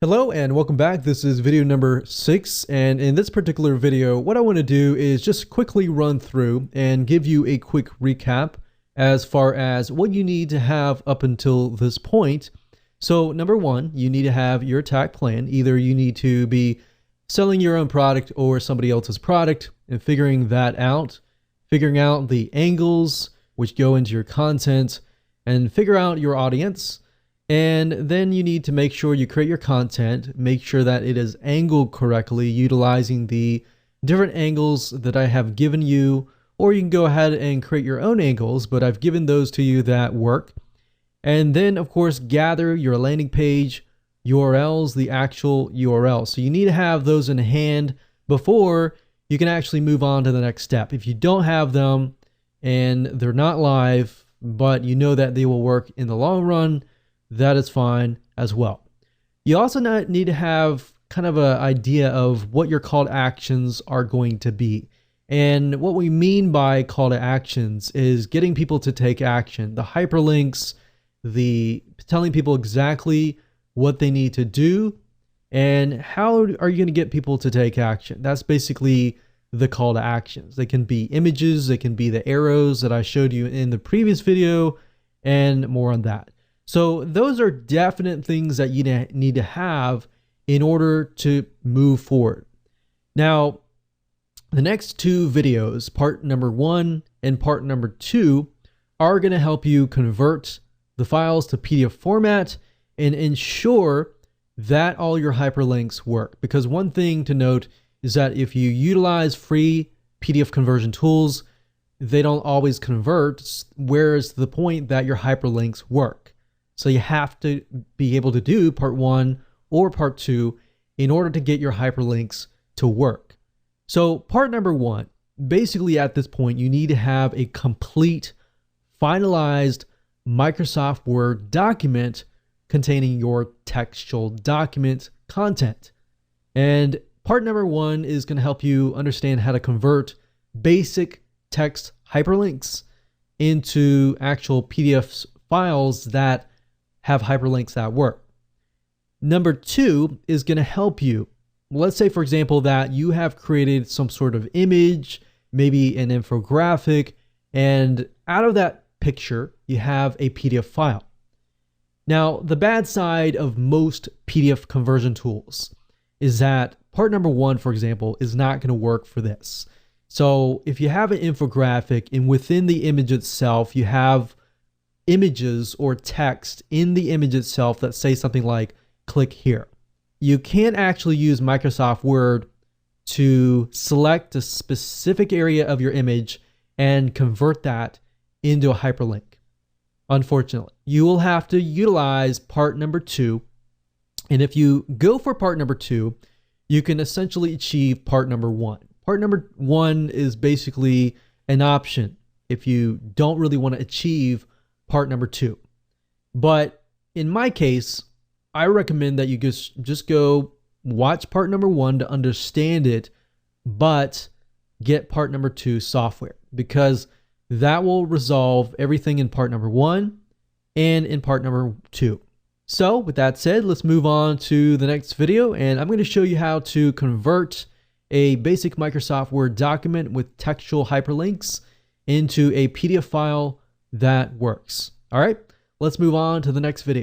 Hello and welcome back. This is video number 6, and in this particular video what I want to do is just quickly run through and give you a quick recap as far as what you need to have up until this point. So number one, you need to have your attack plan. Either you need to be selling your own product or somebody else's product and figuring that out, figuring out the angles which go into your content, and figure out your audience. And then you need to make sure you create your content, make sure that it is angled correctly, utilizing the different angles that I have given you, or you can go ahead and create your own angles, but I've given those to you that work. And then of course, gather your landing page URLs, the actual URL. So you need to have those in hand before you can actually move on to the next step. If you don't have them and they're not live, but you know that they will work in the long run, that is fine as well. You also need to have kind of an idea of what your call to actions are going to be. And what we mean by call to actions is getting people to take action. The hyperlinks, the telling people exactly what they need to do, and how are you going to get people to take action. That's basically the call to actions. They can be images, they can be the arrows that I showed you in the previous video, and more on that. So those are definite things that you need to have in order to move forward. Now, the next two videos, part number 1 and part number 2, are going to help you convert the files to PDF format and ensure that all your hyperlinks work. Because one thing to note is that if you utilize free PDF conversion tools, they don't always convert, whereas the point that your hyperlinks work. So you have to be able to do part 1 or part 2 in order to get your hyperlinks to work. So part number 1, basically at this point, you need to have a complete, finalized Microsoft Word document containing your textual document content. And part number 1 is going to help you understand how to convert basic text hyperlinks into actual PDF files that have hyperlinks that work. Number 2 is going to help you. Let's say, for example, that you have created some sort of image, maybe an infographic, and out of that picture, you have a PDF file. Now, the bad side of most PDF conversion tools is that part number 1, for example, is not going to work for this. So if you have an infographic and within the image itself, you have images or text in the image itself that say something like click here, you can't actually use Microsoft Word to select a specific area of your image and convert that into a hyperlink. Unfortunately, you will have to utilize part number 2. And if you go for part number 2, you can essentially achieve part number 1. Part number 1 is basically an option if you don't really want to achieve part number 2. But in my case, I recommend that you just go watch part number 1 to understand it, but get part number 2 software, because that will resolve everything in part number 1 and in part number 2. So with that said, let's move on to the next video, and I'm going to show you how to convert a basic Microsoft Word document with textual hyperlinks into a PDF file that works. All right, let's move on to the next video.